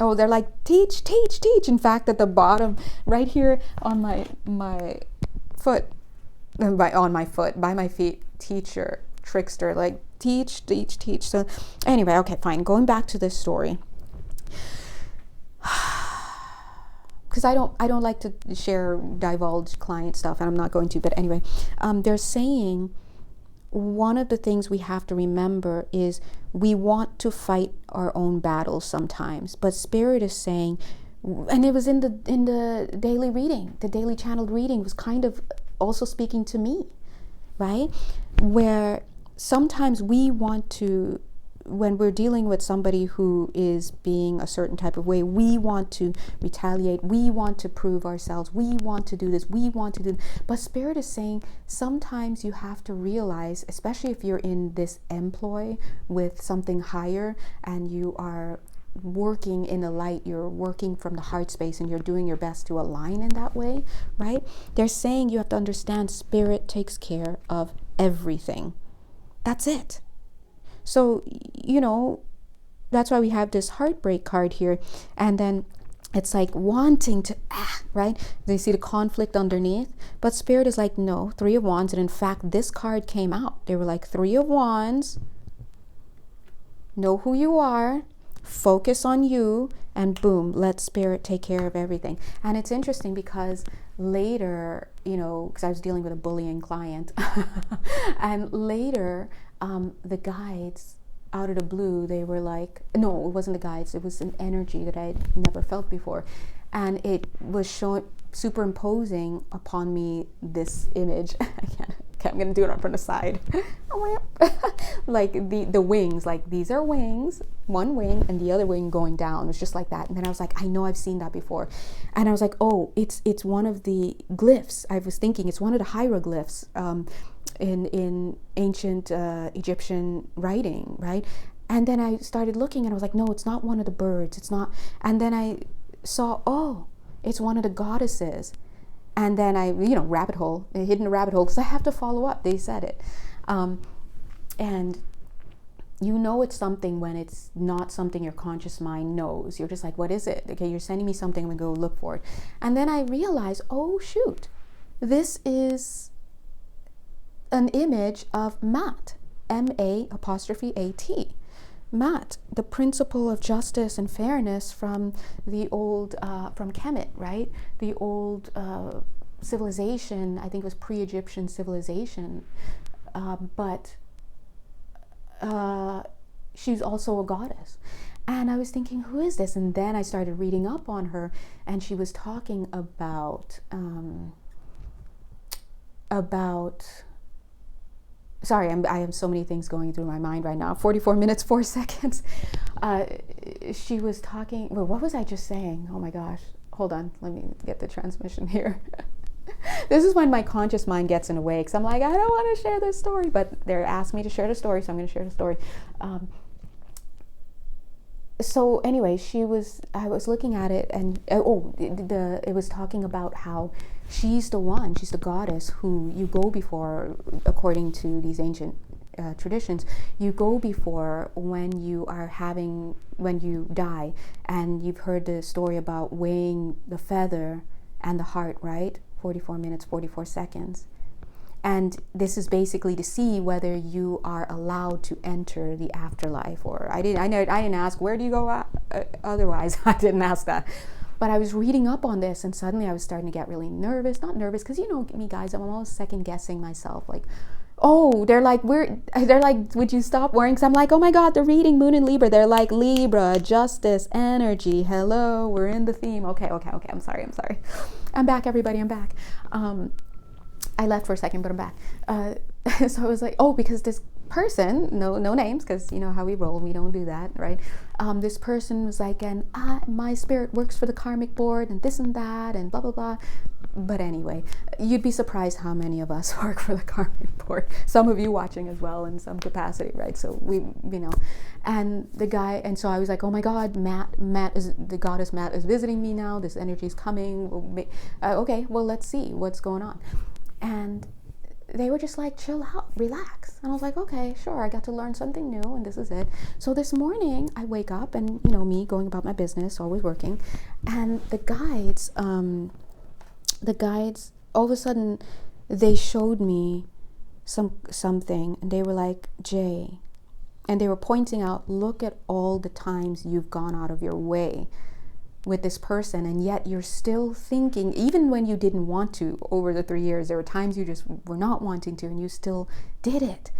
Oh, they're like, teach. In fact, at the bottom, right here on my foot, by my feet, teacher, trickster, like teach. So anyway, okay, fine. Going back to this story. Because I don't like to divulge client stuff, and I'm not going to, but anyway, they're saying one of the things we have to remember is we want to fight our own battles sometimes, but Spirit is saying, and it was in the daily reading, the daily channeled reading was kind of also speaking to me, right? Where sometimes we want to, when we're dealing with somebody who is being a certain type of way, we want to retaliate, we want to prove ourselves, we want to do this, we want to do this. But Spirit is saying sometimes you have to realize, especially if you're in this employ with something higher and you are working in the light, you're working from the heart space and you're doing your best to align in that way, right? They're saying you have to understand Spirit takes care of everything. That's it. So, that's why we have this heartbreak card here. And then it's like wanting to right? They see the conflict underneath. But Spirit is like, no, 3 of Wands. And in fact, this card came out. They were like, 3 of Wands. Know who you are. Focus on you. And boom, let Spirit take care of everything. And it's interesting because later, because I was dealing with a bullying client. And later, the guides, out of the blue, they were like, no, it wasn't the guides, it was an energy that I had never felt before, and it was superimposing upon me this image. I'm gonna do it from the side. Like the wings, like these are wings, one wing and the other wing going down. It was just like that. And then I was like, I know I've seen that before. And I was like, oh, it's one of the glyphs. I was thinking it's one of the hieroglyphs in ancient Egyptian writing, right? And then I started looking and I was like, no, it's not one of the birds. It's not. And then I saw, oh, it's one of the goddesses. And then I, hid in a rabbit hole because I have to follow up. They said it. And it's something when it's not something your conscious mind knows. You're just like, what is it? Okay, you're sending me something, I'm going to go look for it. And then I realized, oh, shoot, this is an image of Mat, M-A'-A-T. Mat, the principle of justice and fairness from the old, from Kemet, right? The old civilization, I think it was pre-Egyptian civilization, but she's also a goddess. And I was thinking, who is this? And then I started reading up on her, and she was talking about about, sorry, I have so many things going through my mind right now. 44 minutes, 4 seconds. She was talking, well, what was I just saying? Oh my gosh. Hold on, let me get the transmission here. This is when my conscious mind gets in the way, because I'm like, I don't want to share this story, but they're asking me to share the story, so I'm going to share the story. So anyway, I was looking at it, and it was talking about how she's the goddess who you go before, according to these ancient traditions. You go before when you die, and you've heard the story about weighing the feather and the heart, right? 44 minutes, 44 seconds. And this is basically to see whether you are allowed to enter the afterlife. Or I didn't ask, where do you go otherwise? I didn't ask that. But I was reading up on this, and suddenly I was starting to get really nervous. Not nervous, because you know me, guys, I'm always second guessing myself. Like, oh, they're like, would you stop worrying? Because I'm like, oh my God, they're reading Moon and Libra. They're like, Libra, justice, energy. Hello, we're in the theme. Okay. I'm sorry. I'm back, everybody. I'm back. I left for a second, but I'm back. So I was like, oh, because this person, no names, because you know how we roll, we don't do that, right? This person was like, and my spirit works for the karmic board, and this and that, and blah, blah, blah. But anyway, you'd be surprised how many of us work for the karmic board. Some of you watching as well in some capacity, right? So we, you know, and the guy, and so I was like, oh my God, the goddess Matt is visiting me now. This energy is coming. Okay, well, let's see what's going on. And they were just like, chill out, relax. And I was like, okay, sure, I got to learn something new, and this is it. So this morning I wake up, and you know me going about my business, always working, and the guides all of a sudden they showed me something, and they were like, Jay, and they were pointing out, look at all the times you've gone out of your way with this person, and yet you're still thinking, even when you didn't want to over the 3 years, there were times you just were not wanting to, and you still did it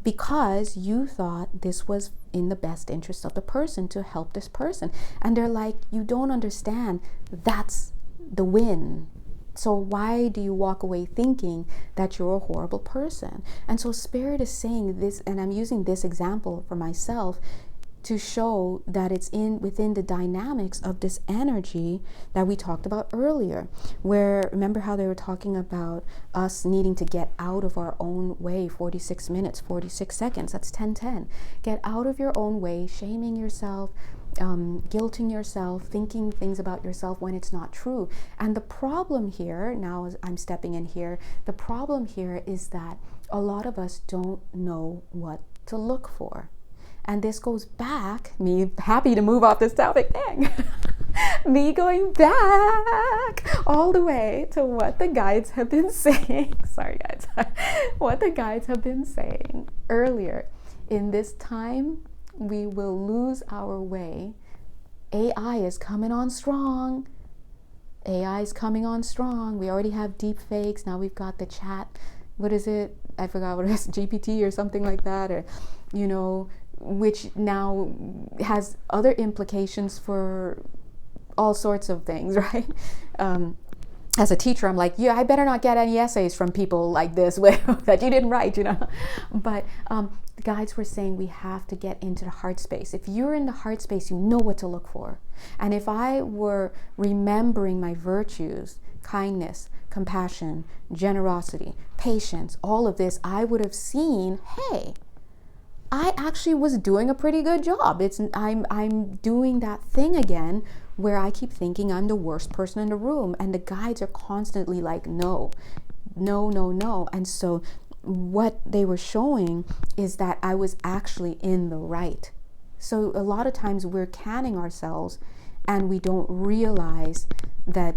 because you thought this was in the best interest of the person to help this person. And they're like, you don't understand, that's the win. So why do you walk away thinking that you're a horrible person? And so Spirit is saying this, and I'm using this example for myself to show that it's within the dynamics of this energy that we talked about earlier, where, remember how they were talking about us needing to get out of our own way, 46 minutes, 46 seconds, that's 10:10. Get out of your own way, shaming yourself, guilting yourself, thinking things about yourself when it's not true. And the problem here, now as I'm stepping in here, the problem here is that a lot of us don't know what to look for. And this goes back, me happy to move off this topic, dang. Me going back all the way to what the guides have been saying. Sorry guys. What the guides have been saying earlier. In this time, we will lose our way. AI is coming on strong. AI is coming on strong. We already have deep fakes. Now we've got the chat. What is it? I forgot what it is, GPT or something like that. Or, you know, which now has other implications for all sorts of things, right? As a teacher, I'm like, yeah, I better not get any essays from people like this that you didn't write, you know. But the guides were saying we have to get into the heart space. If you're in the heart space, you know what to look for. And if I were remembering my virtues, kindness, compassion, generosity, patience, all of this, I would have seen, hey, I actually was doing a pretty good job. I'm doing that thing again where I keep thinking I'm the worst person in the room, and the guides are constantly like, no. And so what they were showing is that I was actually in the right. So a lot of times we're canning ourselves and we don't realize that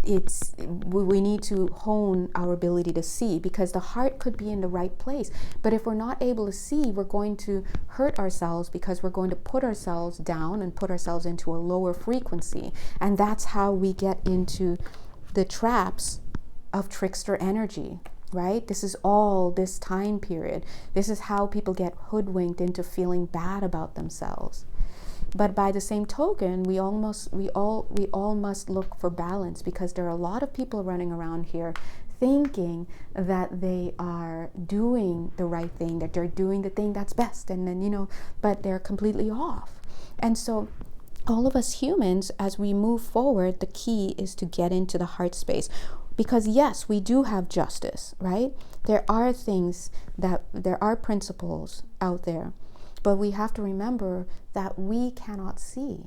we need to hone our ability to see, because the heart could be in the right place, but if we're not able to see, we're going to hurt ourselves, because we're going to put ourselves down and put ourselves into a lower frequency. And that's how we get into the traps of trickster energy, right? This is all this time period. This is how people get hoodwinked into feeling bad about themselves. But by the same token, we all must look for balance, because there are a lot of people running around here thinking that they are doing the right thing, that they're doing the thing that's best, and then, but they're completely off. And so all of us humans, as we move forward, the key is to get into the heart space. Because yes, we do have justice, right? There are principles out there, but we have to remember that we cannot see.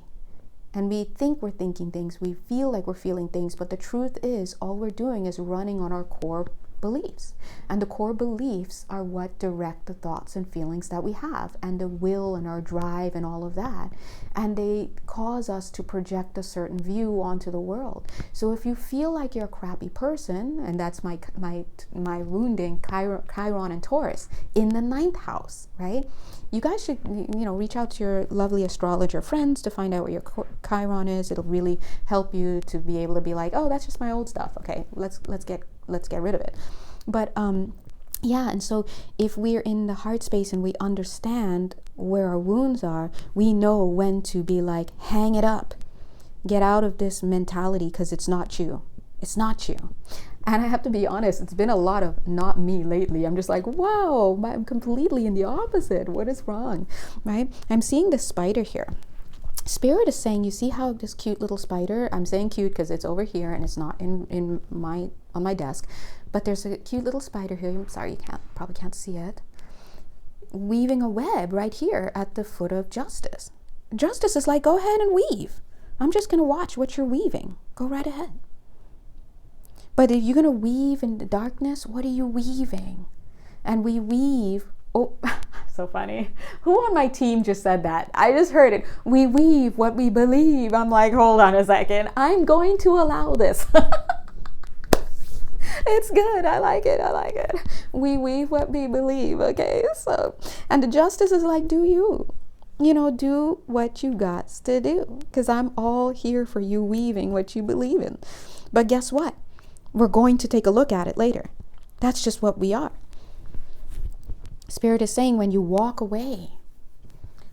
And we think we're thinking things, we feel like we're feeling things, but the truth is all we're doing is running on our core beliefs. And the core beliefs are what direct the thoughts and feelings that we have, and the will and our drive and all of that. And they cause us to project a certain view onto the world. So if you feel like you're a crappy person, and that's my wounding, Chiron and Taurus in the 9th house, right? You guys should, reach out to your lovely astrologer friends to find out what your Chiron is. It'll really help you to be able to be like, oh, that's just my old stuff. Okay, let's get rid of it. But and so if we're in the heart space and we understand where our wounds are, we know when to be like, hang it up, get out of this mentality, because it's not you. And I have to be honest, it's been a lot of not me lately. I'm just like, wow, I'm completely in the opposite. What is wrong, right? I'm seeing this spider here. Spirit is saying, you see how this cute little spider, I'm saying cute because it's over here and it's not on my desk, but there's a cute little spider here. I'm sorry, you probably can't see it, weaving a web right here at the foot of justice. Justice is like, go ahead and weave. I'm just going to watch what you're weaving. Go right ahead. But if you're going to weave in the darkness, what are you weaving? And we weave. Oh, so funny. Who on my team just said that? I just heard it. We weave what we believe. I'm like, hold on a second. I'm going to allow this. It's good. I like it. We weave what we believe. Okay. So, and the justice is like, do you? Do what you got to do. Because I'm all here for you weaving what you believe in. But guess what? We're going to take a look at it later. That's just what we are. Spirit is saying, when you walk away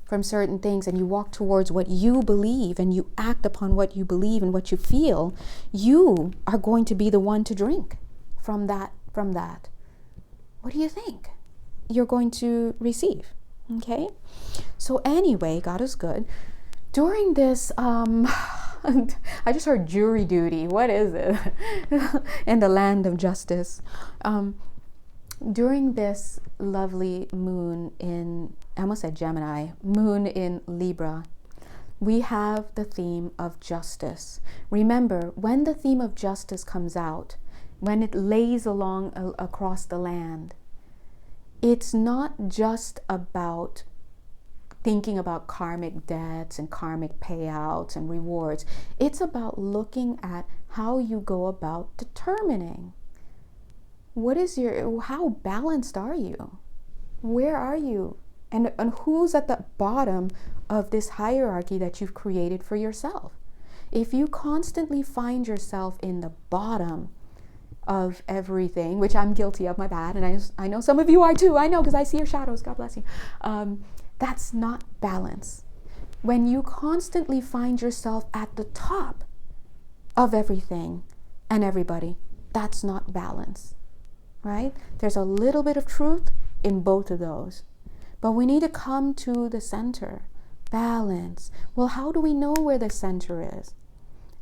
from certain things and you walk towards what you believe and you act upon what you believe and what you feel, you are going to be the one to drink from that. What do you think you're going to receive? Okay. So anyway, God is good. During this, I just heard jury duty. What is it? In the land of justice. During this lovely moon in, I almost said Gemini, moon in Libra, we have the theme of justice. Remember, when the theme of justice comes out, when it lays along across the land, it's not just about thinking about karmic debts and karmic payouts and rewards. It's about looking at how you go about determining how balanced are you? Where are you? And who's at the bottom of this hierarchy that you've created for yourself? If you constantly find yourself in the bottom of everything, which I'm guilty of, my bad, and I know some of you are too. I know, because I see your shadows. God bless you. That's not balance. When you constantly find yourself at the top of everything and everybody, that's not balance, right? There's a little bit of truth in both of those. But we need to come to the center. Balance. Well, how do we know where the center is?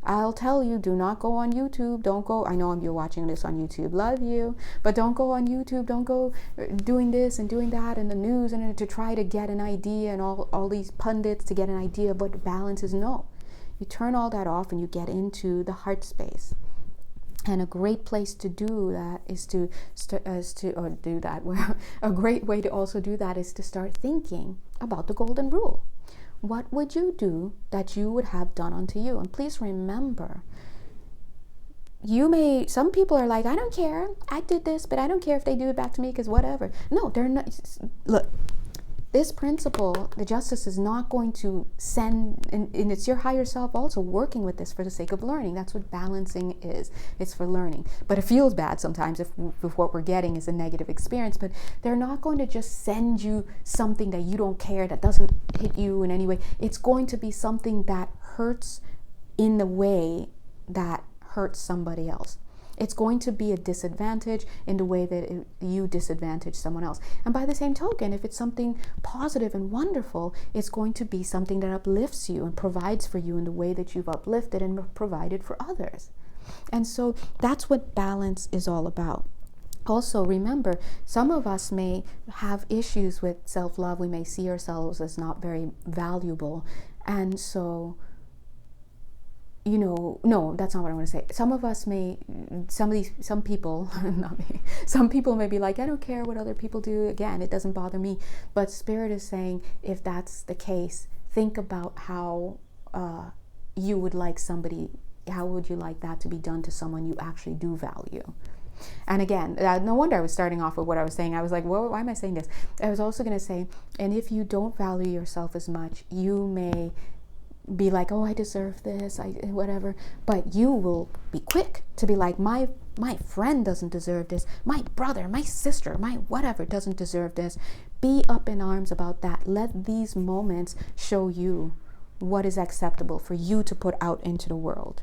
I'll tell you, do not go on YouTube. Don't go, I know you're watching this on YouTube, love you, but don't go on YouTube. Don't go doing this and doing that in the news and to try to get an idea, and all these pundits to get an idea of what balance is. No, you turn all that off and you get into the heart space. And a great place to do that a great way to also do that is to start thinking about the golden rule. What would you do that you would have done unto you? And please remember, some people are like, I don't care, I did this, but I don't care if they do it back to me, because whatever. No, they're not. Look, this principle, the justice is not going to send, and it's your higher self also working with this for the sake of learning. That's what balancing is. It's for learning. But it feels bad sometimes if what we're getting is a negative experience. But they're not going to just send you something that you don't care, that doesn't hit you in any way. It's going to be something that hurts in the way that hurts somebody else. It's going to be a disadvantage in the way that you disadvantage someone else. And by the same token, if it's something positive and wonderful, it's going to be something that uplifts you and provides for you in the way that you've uplifted and provided for others. And so that's what balance is all about. Also, remember, some of us may have issues with self-love. We may see ourselves as not very valuable. And so, no, that's not what I want to say. Some of us may, some people, not me, some people may be like, I don't care what other people do. Again, it doesn't bother me. But Spirit is saying, if that's the case, think about how you would like somebody, how would you like that to be done to someone you actually do value? And again, no wonder I was starting off with what I was saying. I was like, well, why am I saying this? I was also going to say, and if you don't value yourself as much, you may be like, oh, I deserve this, whatever. But you will be quick to be like, my friend doesn't deserve this. My brother, my sister, my whatever doesn't deserve this. Be up in arms about that. Let these moments show you what is acceptable for you to put out into the world.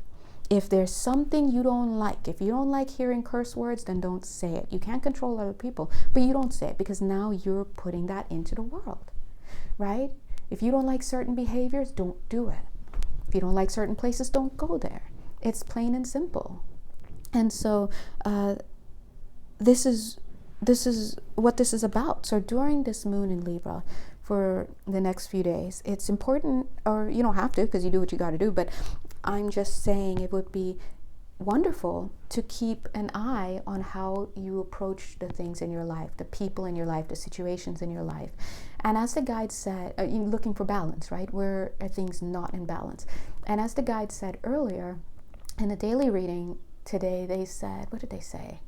If there's something you don't like, if you don't like hearing curse words, then don't say it. You can't control other people, but you don't say it because now you're putting that into the world, right? If you don't like certain behaviors, don't do it. If you don't like certain places, don't go there. It's plain and simple. And so this is what this is about. So during this moon in Libra, for the next few days, it's important, or you don't have to because you do what you got to do, but I'm just saying it would be wonderful to keep an eye on how you approach the things in your life, the people in your life, the situations in your life. And as the guide said, you're looking for balance, right? Where are things not in balance? And as the guide said earlier, in the daily reading today, they said, what did they say?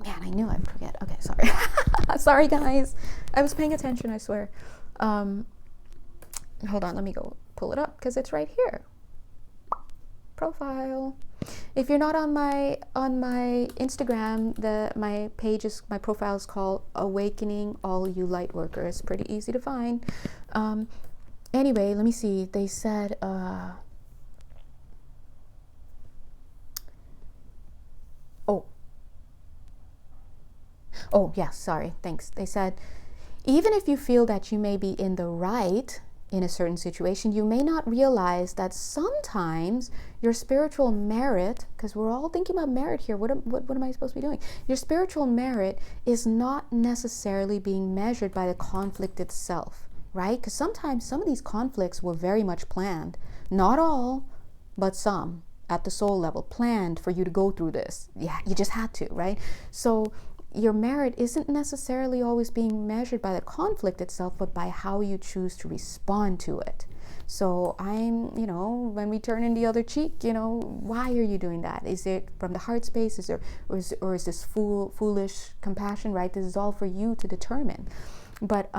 Man, I knew I'd forget. Okay, sorry. Sorry, guys. I was paying attention, I swear. Hold on, let me go pull it up because it's right here. Profile. If you're not on my Instagram, my profile is called Awakening All You Light Workers. Pretty easy to find. Anyway, let me see. They said oh yeah, sorry, thanks. They said, even if you feel that you may be in the right in a certain situation, you may not realize that sometimes your spiritual merit, because we're all thinking about merit here, what am I supposed to be doing? Your spiritual merit is not necessarily being measured by the conflict itself, right? Because sometimes some of these conflicts were very much planned. Not all, but some at the soul level, planned for you to go through this. Yeah, you just had to, right? So your merit isn't necessarily always being measured by the conflict itself, but by how you choose to respond to it. So when we turn in the other cheek, why are you doing that? Is it from the heart space? Or is this foolish compassion, right? This is all for you to determine. But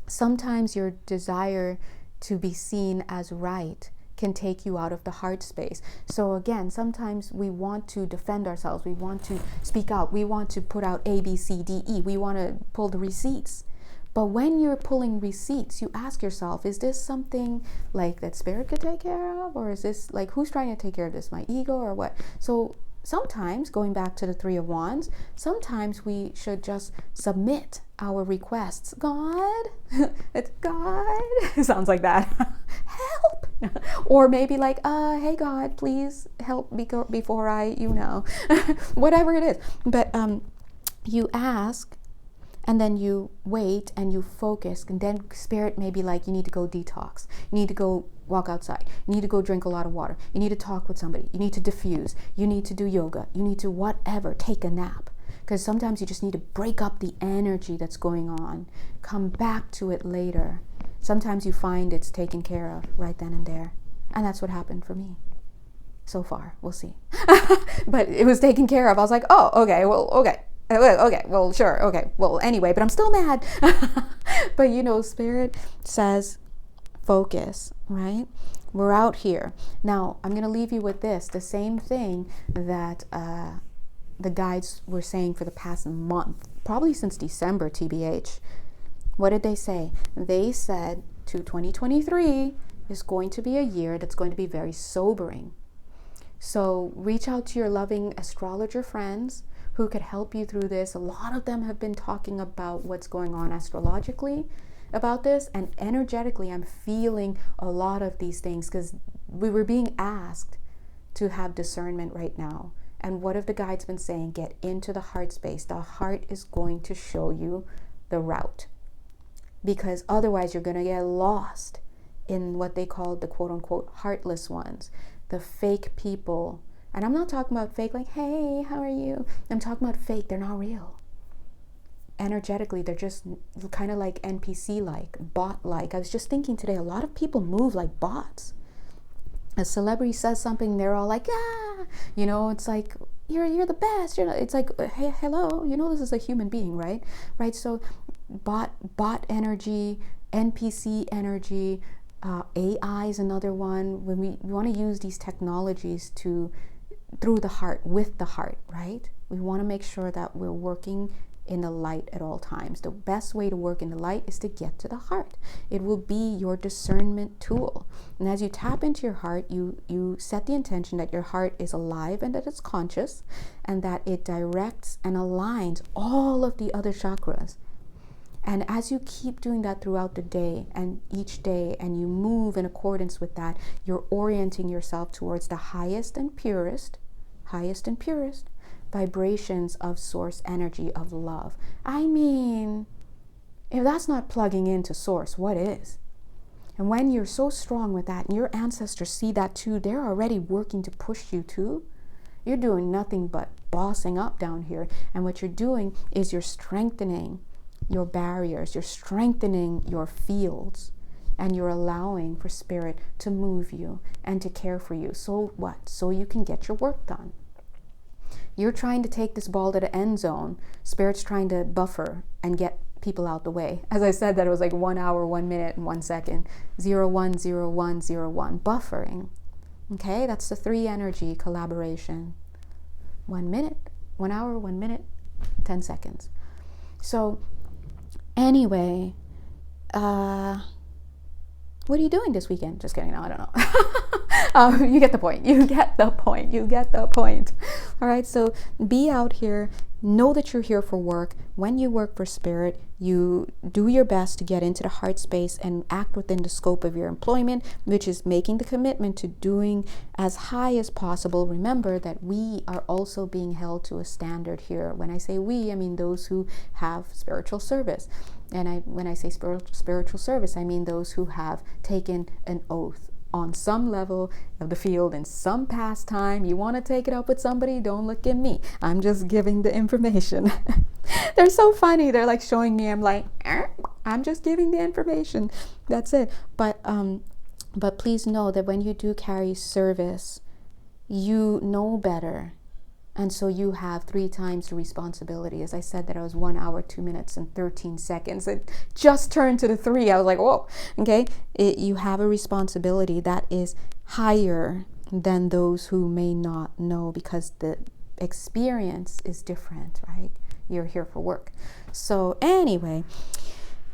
sometimes your desire to be seen as right can take you out of the heart space. So again, sometimes we want to defend ourselves. We want to speak out. We want to put out A, B, C, D, E. We want to pull the receipts. But when you're pulling receipts, you ask yourself, is this something like that Spirit could take care of? Or is this like, who's trying to take care of this? My ego or what? So sometimes, going back to the Three of Wands, sometimes we should just submit our requests. God, it's God. It sounds like that. Help. Or maybe like, hey God, please help before I, whatever it is. But you ask, and then you wait and you focus, and then Spirit may be like, you need to go detox. You need to go walk outside. You need to go drink a lot of water. You need to talk with somebody. You need to diffuse. You need to do yoga. You need to whatever, take a nap. Because sometimes you just need to break up the energy that's going on. Come back to it later. Sometimes you find it's taken care of right then and there. And that's what happened for me. So far, we'll see. But it was taken care of. I was like, oh, okay, well, okay. Okay, well, sure, okay, well, anyway, but I'm still mad. But Spirit says focus, right? We're out here. Now, I'm going to leave you with this, the same thing that the guides were saying for the past month, probably since December, TBH. What did they say? They said 2023 is going to be a year that's going to be very sobering. So reach out to your loving astrologer friends who could help you through this. A lot of them have been talking about what's going on astrologically about this, and energetically I'm feeling a lot of these things because we were being asked to have discernment right now. And what have the guides been saying? Get into the heart space. The heart is going to show you the route, because otherwise you're going to get lost in what they call the quote unquote heartless ones, the fake people. And I'm not talking about fake like, hey, how are you? I'm talking about fake. They're not real. Energetically, they're just kind of like NPC-like, bot-like. I was just thinking today, a lot of people move like bots. A celebrity says something, they're all like, ah, you know, it's like, you're the best. You know, it's like, hey, hello, you know, this is a human being, right? Right. So bot energy, NPC energy, AI is another one. When we want to use these technologies through the heart, with the heart, right? We want to make sure that we're working in the light at all times. The best way to work in the light is to get to the heart. It will be your discernment tool. And as you tap into your heart, you set the intention that your heart is alive and that it's conscious, and that it directs and aligns all of the other chakras. And as you keep doing that throughout the day and each day, and you move in accordance with that, you're orienting yourself towards the highest and purest vibrations of source energy of love. I mean, if that's not plugging into source, what is? And when you're so strong with that, and your ancestors see that too, they're already working to push you too. You're doing nothing but bossing up down here. And what you're doing is you're strengthening your barriers, you're strengthening your fields, and you're allowing for spirit to move you and to care for you. So what? So you can get your work done. You're trying to take this ball to the end zone. Spirit's trying to buffer and get people out the way. As I said, that it was like 1 hour, 1 minute, and 1 second. 0, 1, 0, 1, 0, 1. Buffering. Okay, that's the 3 energy collaboration. 1 minute, 1 hour, 1 minute, 10 seconds. So anyway, what are you doing this weekend? Just kidding. No, I don't know. You get the point. You get the point. All right. So be out here. Know that you're here for work. When you work for spirit, you do your best to get into the heart space and act within the scope of your employment, which is making the commitment to doing as high as possible. Remember that we are also being held to a standard here. When I say we, I mean those who have spiritual service. And when I say spiritual service, I mean those who have taken an oath on some level of the field in some past time. You want to take it up with somebody? Don't look at me. I'm just giving the information. They're so funny. They're like showing me. I'm like, I'm just giving the information. That's it. But please know that when you do carry service, you know better. And so you have 3 times the responsibility. As I said, that I was 1 hour, 2 minutes, and 13 seconds. It just turned to the 3. I was like, whoa, okay. You have a responsibility that is higher than those who may not know, because the experience is different, right? You're here for work. So anyway,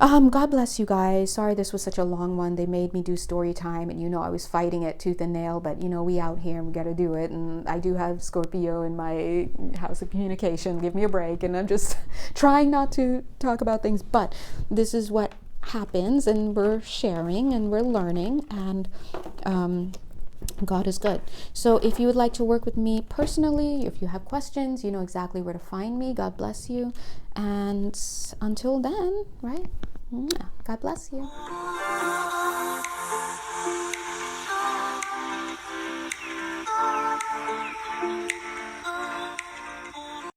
God bless you guys. Sorry this was such a long one. They made me do story time, and I was fighting it tooth and nail, but we out here and we got to do it. And I do have Scorpio in my house of communication. Give me a break. And I'm just trying not to talk about things, but this is what happens, and we're sharing and we're learning, and God is good. So if you would like to work with me personally, if you have questions, you know exactly where to find me. God bless you. And until then, right? God bless you.